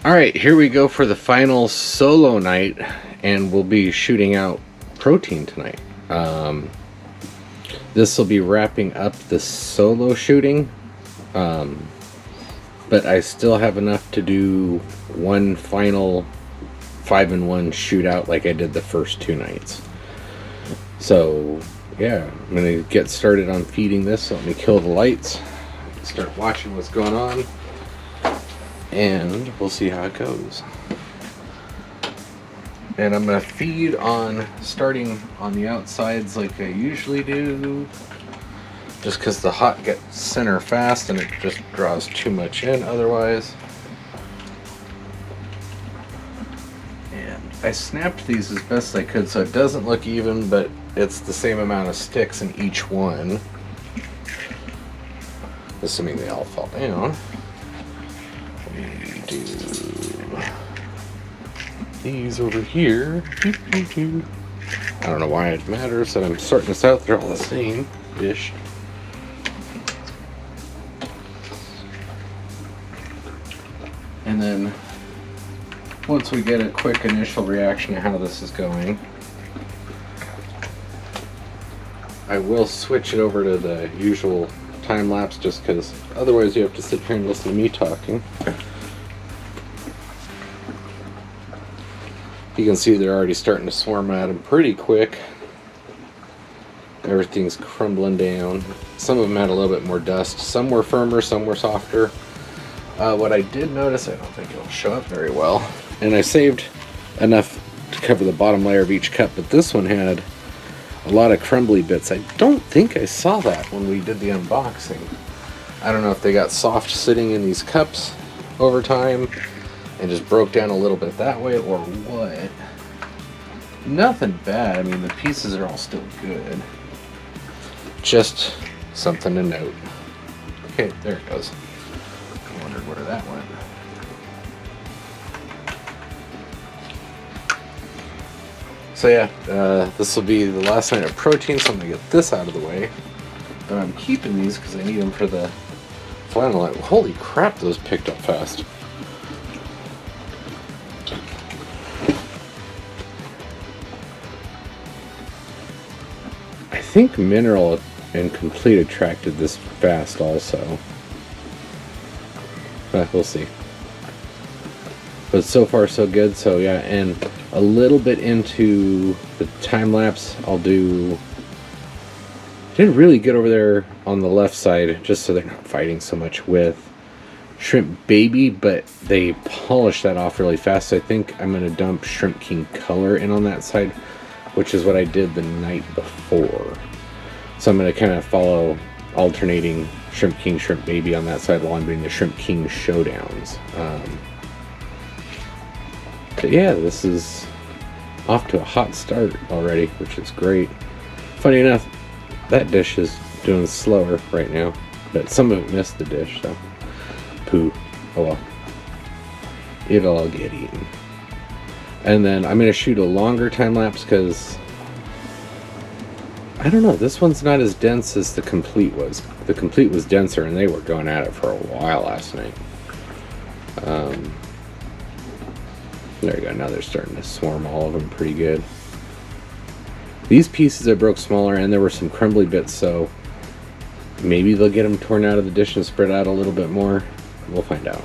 Alright, here we go for the final solo night, and we'll be shooting out protein tonight. This will be wrapping up the solo shooting, but I still have enough to do one final 5-in-1 shootout like I did the first 2 nights. So yeah, I'm gonna get started on feeding this. So let me kill the lights, start watching what's going on, and we'll see how it goes. And I'm gonna feed on starting on the outsides like I usually do, just because the hot gets center fast and it just draws too much in otherwise. And I snapped these as best I could so it doesn't look even, but it's the same amount of sticks in each one, assuming they all fall down. We do these over here. I don't know why it matters that I'm sorting this out. They're all the same ish. And then once we get a quick initial reaction to how this is going, I will switch it over to the usual time lapse, just because otherwise you have to sit here and listen to me talking. You can see they're already starting to swarm at them pretty quick. Everything's crumbling down. Some of them had a little bit more dust. Some were firmer, some were softer. What I did notice, I don't think it'll show up very well, and I saved enough to cover the bottom layer of each cup, but this one had a lot of crumbly bits. I don't think I saw that when we did the unboxing. I don't know if they got soft sitting in these cups over time and just broke down a little bit that way, or what. Nothing bad. I mean, the pieces are all still good. Just something to note. Okay, there it goes. I wondered where that went. So yeah, this will be the last night of protein, so I'm going to get this out of the way. But I'm keeping these because I need them for the final night. Holy crap, those picked up fast. I think Mineral and Complete attracted this fast also. But we'll see. But so far so good. So yeah, and a little bit into the time lapse, I'll do. Did really good over there on the left side, just so they're not fighting so much with Shrimp Baby, but they polish that off really fast. So I think I'm gonna dump Shrimp King Color in on that side, which is what I did the night before. So I'm gonna kind of follow alternating Shrimp King, Shrimp Baby on that side while I'm doing the Shrimp King showdowns. But yeah, this is off to a hot start already, which is great. Funny enough, that dish is doing slower right now, but some of it missed the dish, so poo. Oh well. It'll all get eaten. And then I'm going to shoot a longer time lapse because I don't know, this one's not as dense as the Complete was. The Complete was denser and they were going at it for a while last night. There you go, now they're starting to swarm all of them pretty good. These pieces I broke smaller and there were some crumbly bits, so maybe they'll get them torn out of the dish and spread out a little bit more. We'll find out.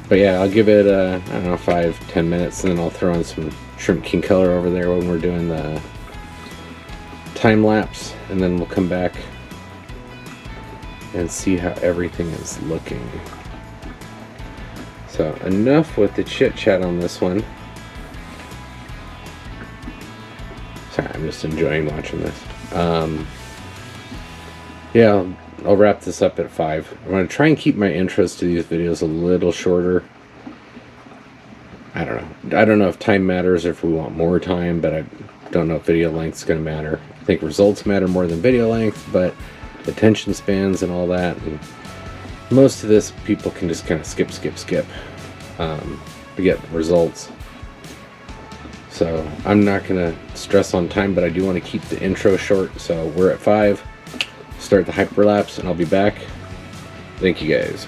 But yeah, I'll give it, I don't know, 5-10 minutes, and then I'll throw in some Shrimp King Color over there when we're doing the time lapse, and then we'll come back and see how everything is looking. So enough with the chit chat on this one. Sorry, I'm just enjoying watching this. Yeah, I'll wrap this up at 5. I'm going to try and keep my intros to these videos a little shorter. I don't know. I don't know if time matters or if we want more time, but I don't know if video length is going to matter. I think results matter more than video length, but attention spans and all that. And most of this people can just kind of skip to get results. So I'm not going to stress on time, but I do want to keep the intro short. So we're at 5. Start the hyperlapse and I'll be back. Thank you guys.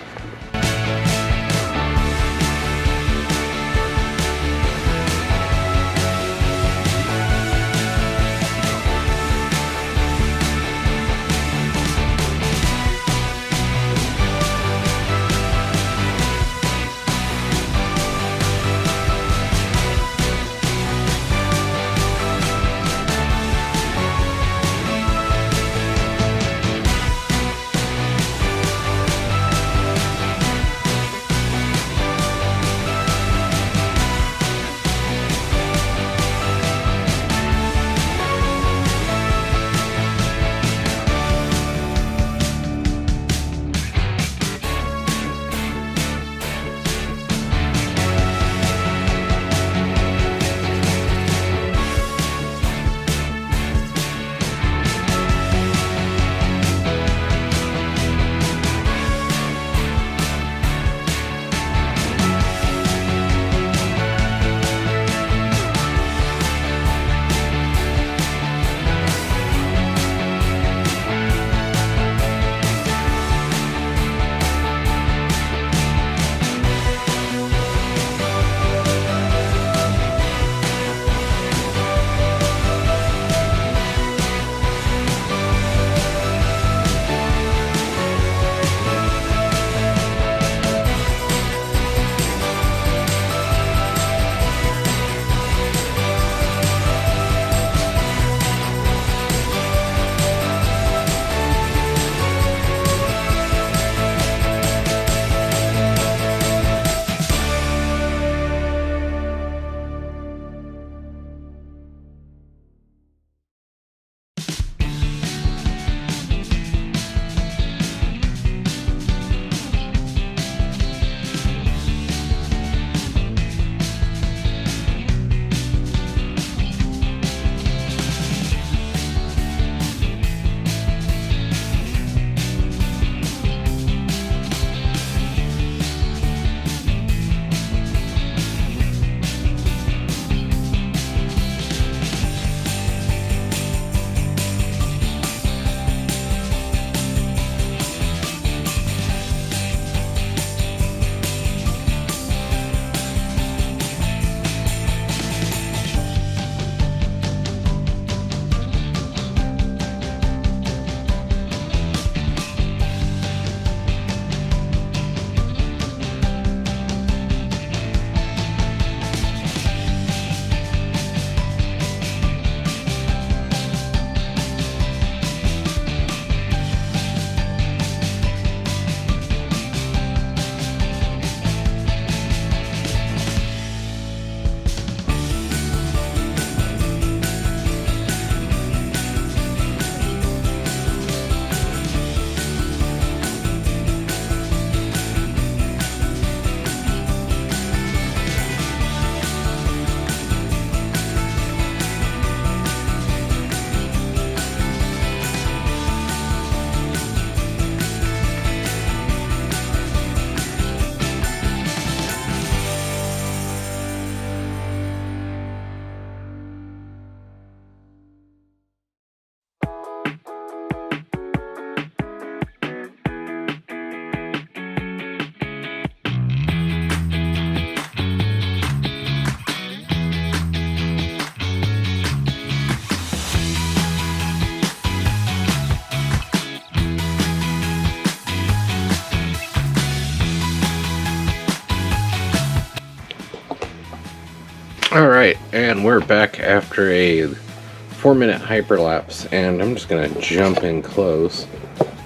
Alright, and we're back after a 4-minute hyperlapse, and I'm just gonna jump in close.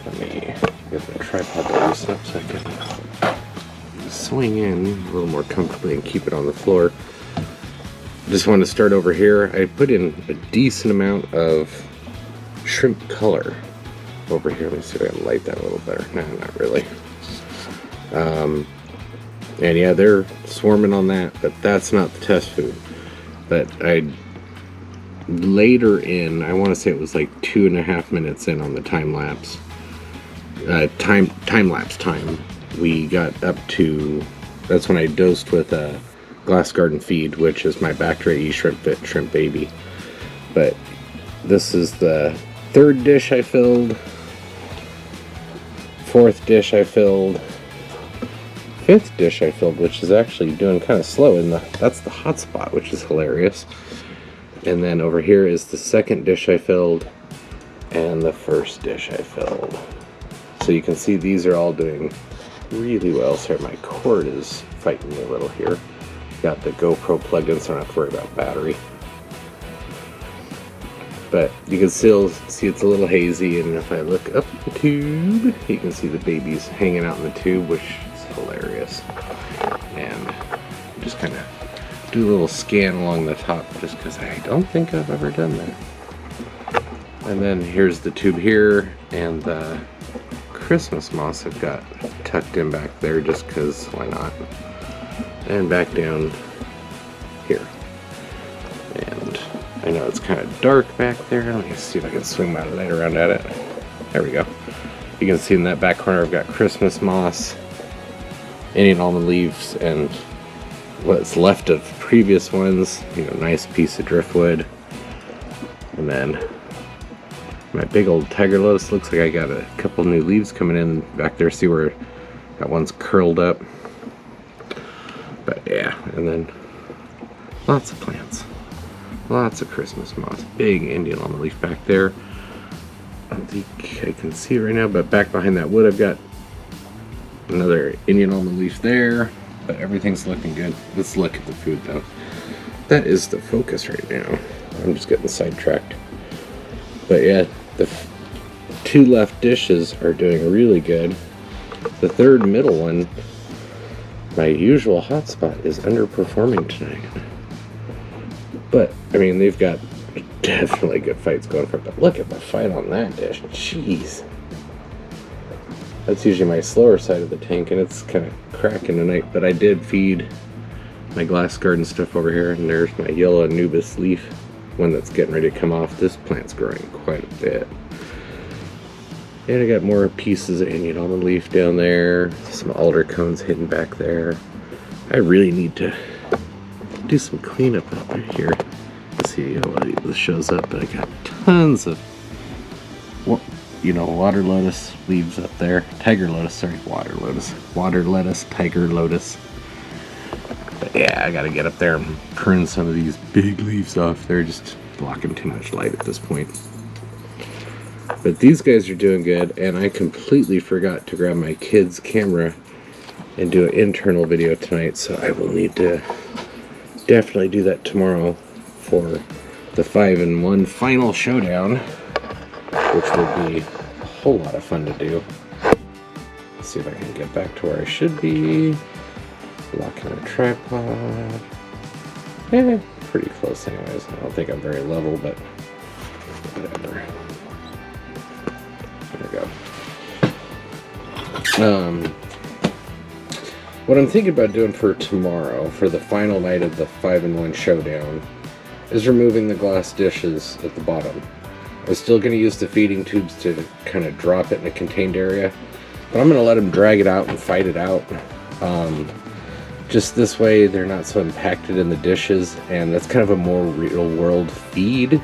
Let me get the tripod to loosen up so I can swing in a little more comfortably and keep it on the floor. Just want to start over here. I put in a decent amount of shrimp color over here. Let me see if I can light that a little better. No, not really. And yeah, they're swarming on that, but that's not the test food. But later in, I want to say it was like 2.5 minutes in on the time lapse, we got up to, that's when I dosed with a Glass Garden feed, which is my Bacteria E Shrimp Fit Shrimp Baby. But this is the 3rd dish I filled, 4th dish I filled, 5th dish I filled, which is actually doing kind of slow, and that's the hot spot, which is hilarious. And then over here is the 2nd dish I filled and the 1st dish I filled. So you can see these are all doing really well. Sorry, my cord is fighting me a little here. Got the GoPro plugged in, so I don't have to worry about battery. But you can still see it's a little hazy, and if I look up the tube, you can see the babies hanging out in the tube, which hilarious. And just kind of do a little scan along the top, just because I don't think I've ever done that. And then here's the tube here, and the Christmas moss I've got tucked in back there just because why not. And back down here. And I know it's kind of dark back there. Let me see if I can swing my light around at it. There we go. You can see in that back corner I've got Christmas moss, Indian almond leaves, and what's left of previous ones. You know, nice piece of driftwood. And then my big old tiger lotus. Looks like I got a couple new leaves coming in back there. See where that one's curled up. But yeah, and then lots of plants. Lots of Christmas moss. Big Indian almond leaf back there. I don't think I can see it right now, but back behind that wood I've got another Indian almond leaf there, but everything's looking good. Let's look at the food though. That is the focus right now. I'm just getting sidetracked. But yeah, the 2 left dishes are doing really good. The 3rd middle one, my usual hotspot, is underperforming tonight. But, I mean, they've got definitely good fights going for it. But look at the fight on that dish. Jeez. That's usually my slower side of the tank, and it's kind of cracking tonight. But I did feed my Glass Garden stuff over here, and there's my yellow Anubis leaf, one that's getting ready to come off. This plant's growing quite a bit. And I got more pieces of Indian almond leaf down there, some alder cones hidden back there. I really need to do some cleanup up here. Let's see how this shows up, but I got tons of, you know, water lettuce leaves up there. Tiger lettuce, sorry, water lettuce. Water lettuce, tiger lettuce. But yeah, I gotta get up there and prune some of these big leaves off. They're just blocking too much light at this point. But these guys are doing good, and I completely forgot to grab my kid's camera and do an internal video tonight, so I will need to definitely do that tomorrow for the 5-in-1 final showdown, which will be a whole lot of fun to do. Let's see if I can get back to where I should be. Locking the tripod. Yeah, pretty close anyways. I don't think I'm very level, but whatever. There we go. What I'm thinking about doing for tomorrow, for the final night of the 5-in-1 showdown, is removing the glass dishes at the bottom. I'm still going to use the feeding tubes to kind of drop it in a contained area, but I'm going to let them drag it out and fight it out. Just this way they're not so impacted in the dishes, and that's kind of a more real world feed.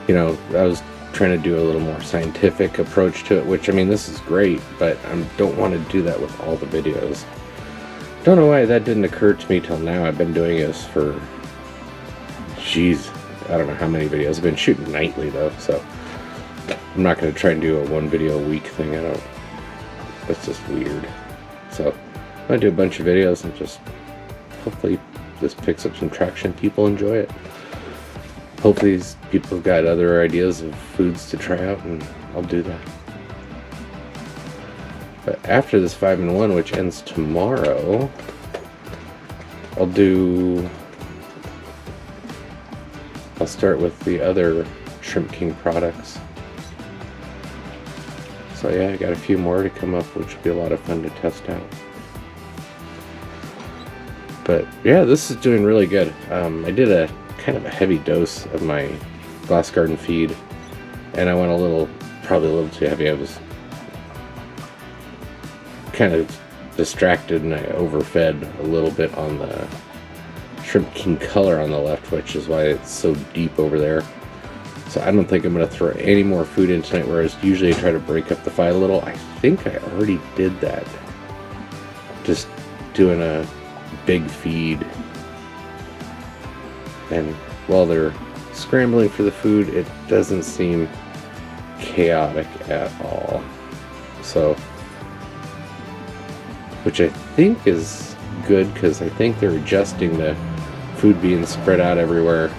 You know, I was trying to do a little more scientific approach to it, which, I mean, this is great, but I don't want to do that with all the videos. Don't know why that didn't occur to me till now. I've been doing this for, jeez, I don't know how many videos. I've been shooting nightly though, so I'm not going to try and do a 1 video a week thing. That's just weird. So I'm going to do a bunch of videos and just hopefully this picks up some traction, people enjoy it. Hopefully these people have got other ideas of foods to try out, and I'll do that. But after this 5-in-1, which ends tomorrow, I'll start with the other Shrimp King products. So yeah, I got a few more to come up, which will be a lot of fun to test out. But yeah, this is doing really good. I did a kind of a heavy dose of my Glass Garden feed, and I went probably a little too heavy. I was kind of distracted and I overfed a little bit on the Shrimp King color on the left, which is why it's so deep over there. So I don't think I'm going to throw any more food in tonight, whereas usually I try to break up the fight a little. I think I already did that. Just doing a big feed. And while they're scrambling for the food, it doesn't seem chaotic at all. So, which I think is good, because I think they're adjusting the food being spread out everywhere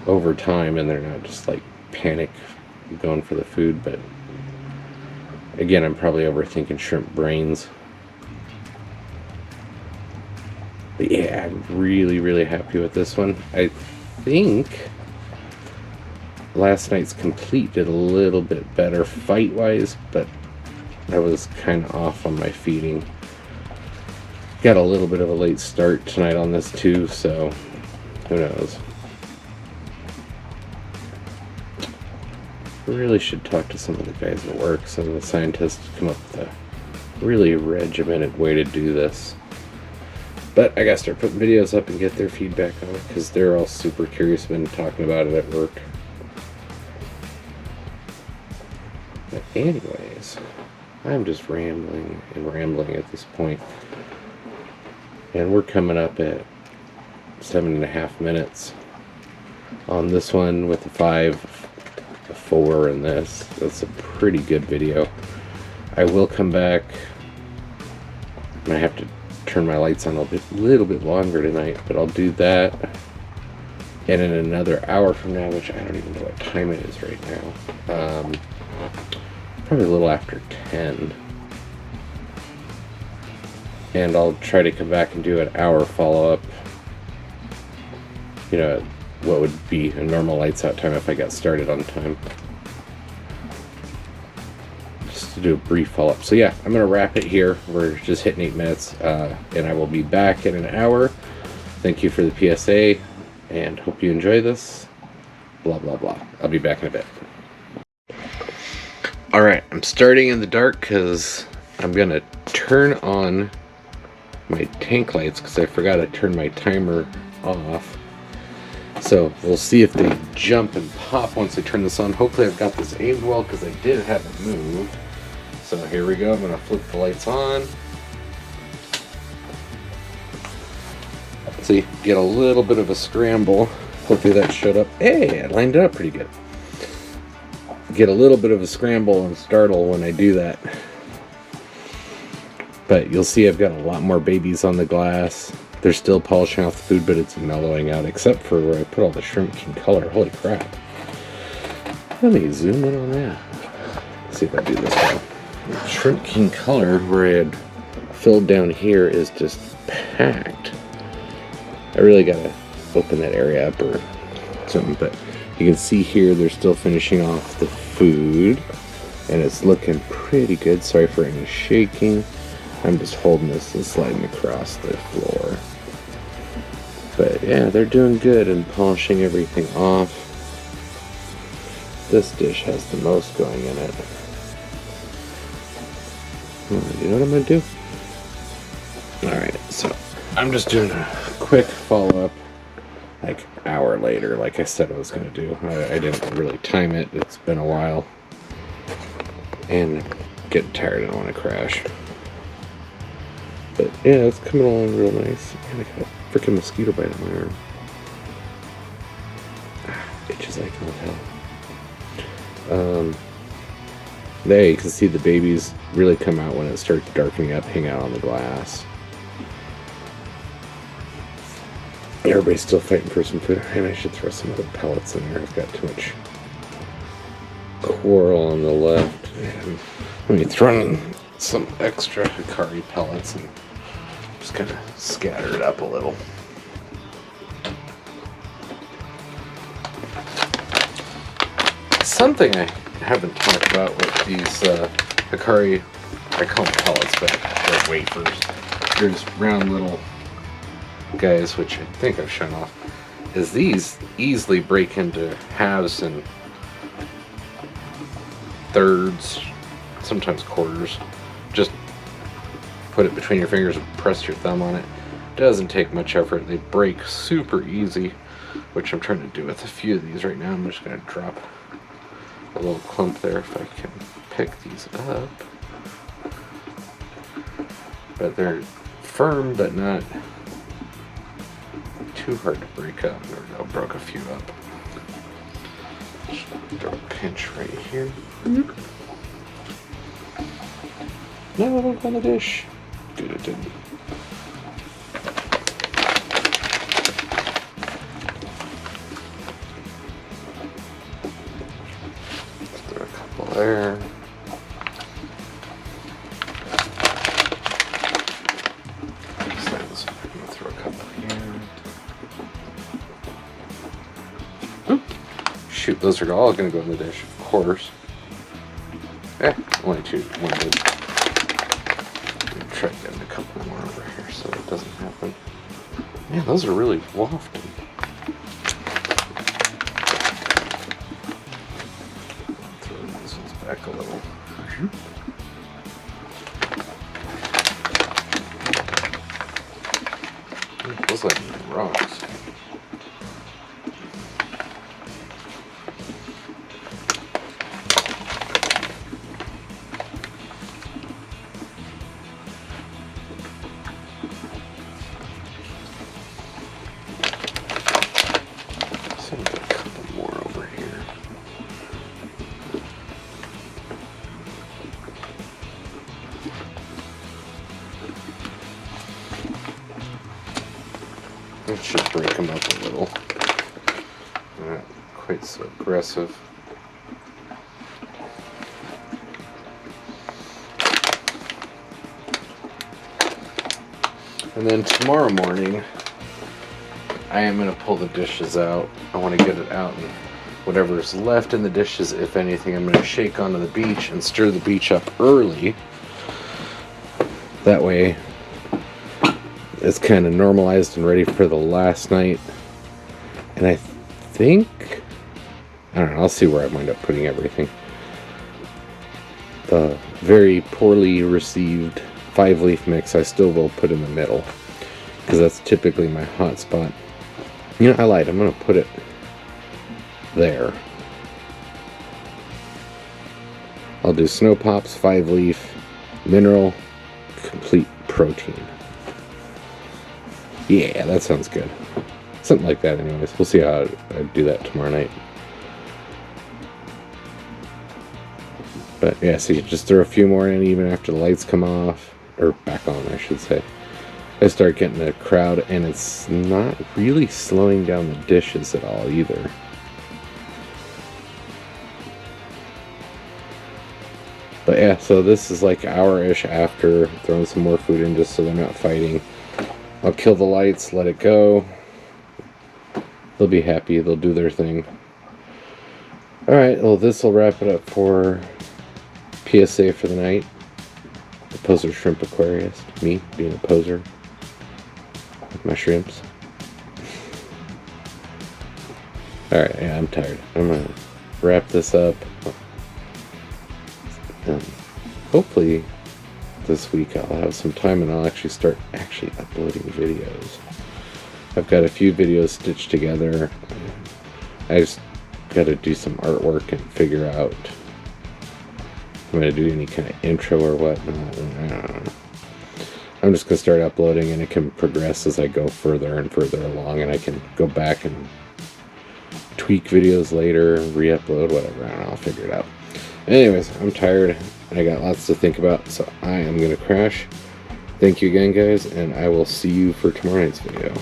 over time, and they're not just like panic going for the food. But again, I'm probably overthinking shrimp brains. But yeah, I'm really happy with this one. I think last night's Complete did a little bit better fight wise, but I was kind of off on my feeding. Got a little bit of a late start tonight on this too, so who knows. Really should talk to some of the guys at work, some of the scientists, to come up with a really regimented way to do this. But I gotta start putting videos up and get their feedback on it, because they're all super curious. Been talking about it at work. But anyways, I'm just rambling at this point. And we're coming up at 7.5 minutes on this one with the 5, the 4, and this. That's a pretty good video. I will come back. I have to turn my lights on a little bit longer tonight, but I'll do that. And in another hour from now, which I don't even know what time it is right now, probably a little after 10. And I'll try to come back and do an hour follow-up. You know, what would be a normal lights out time if I got started on time. Just to do a brief follow-up. So yeah, I'm going to wrap it here. We're just hitting 8 minutes. And I will be back in an hour. Thank you for the PSA. And hope you enjoy this. Blah, blah, blah. I'll be back in a bit. Alright, I'm starting in the dark because I'm going to turn on my tank lights because I forgot to turn my timer off. So we'll see if they jump and pop once I turn this on. Hopefully I've got this aimed well, because I did have it moved. So here we go. I'm going to flip the lights on. See, get a little bit of a scramble. Hopefully that showed up. Hey, I lined it up pretty good. Get a little bit of a scramble and startle when I do that. But you'll see I've got a lot more babies on the glass. They're still polishing off the food, but it's mellowing out, except for where I put all the Shrimp King color. Holy crap. Let me zoom in on that. Let's see if I do this one. Shrimp King color, where I had filled down here, is just packed. I really gotta open that area up or something, but you can see here they're still finishing off the food, and it's looking pretty good. Sorry for any shaking. I'm just holding this and sliding across the floor. But yeah, they're doing good and polishing everything off. This dish has the most going in it. You know what I'm gonna do? Alright, so I'm just doing a quick follow-up, like an hour later, like I said I was gonna do. I didn't really time it. It's been a while. And I'm getting tired. I don't want to crash. But yeah, it's coming along real nice. Man, I got a freaking mosquito bite on my arm. Itches like all hell. There you can see the babies really come out when it starts darkening up, hang out on the glass. Everybody's still fighting for some food. And I should throw some other pellets in there. I've got too much coral on the left. And let me throw in some extra hikari pellets and just kind of scatter it up a little. Something I haven't talked about with these hikari, I call them pellets, but they're wafers. They're just round little guys, which I think I've shown off, is these easily break into halves and thirds, sometimes quarters. Just put it between your fingers and press your thumb on it. Doesn't take much effort. They break super easy, which I'm trying to do with a few of these right now. I'm just going to drop a little clump there if I can pick these up. But they're firm, but not too hard to break up. There we go, broke a few up. Just throw a pinch right here. No, don't on the dish. Good, it didn't. Let's throw a couple there. Throw a couple here. Shoot, those are all going to go in the dish, of course. Only two. One did. Try getting a couple more over here so it doesn't happen. Man, those are really wafting. Throw these ones back a little. Those like rocks. It should break them up a little. Not quite so aggressive. And then tomorrow morning, I am going to pull the dishes out. I want to get it out, and whatever's left in the dishes, if anything, I'm going to shake onto the beach and stir the beach up early. That way, it's kind of normalized and ready for the last night. And I think, I don't know, I'll see where I wind up putting everything. The very poorly received 5-leaf mix I still will put in the middle, because that's typically my hot spot. You know, I lied, I'm going to put it there. I'll do Snow Pops, 5-leaf, mineral, complete protein. Yeah, that sounds good. Something like that anyways. We'll see how I do that tomorrow night. But yeah, so you just throw a few more in even after the lights come off. Or back on, I should say. I start getting a crowd, and it's not really slowing down the dishes at all either. But yeah, so this is like hour-ish after throwing some more food in just so they're not fighting. I'll kill the lights, let it go. They'll be happy, they'll do their thing. Alright, well this will wrap it up for PSA for the night. The Poser Shrimp Aquarist. Me being a poser with my shrimps. Alright, yeah, I'm tired. I'm gonna wrap this up. Hopefully this week I'll have some time and I'll actually start uploading videos. I've got a few videos stitched together. I just got to do some artwork and figure out if I'm going to do any kind of intro or whatnot. I don't know. I'm just going to start uploading, and it can progress as I go further and further along, and I can go back and tweak videos later, re-upload, whatever. I don't know, I'll figure it out. Anyways, I'm tired. I got lots to think about, so I am going to crash. Thank you again, guys, and I will see you for tomorrow night's video.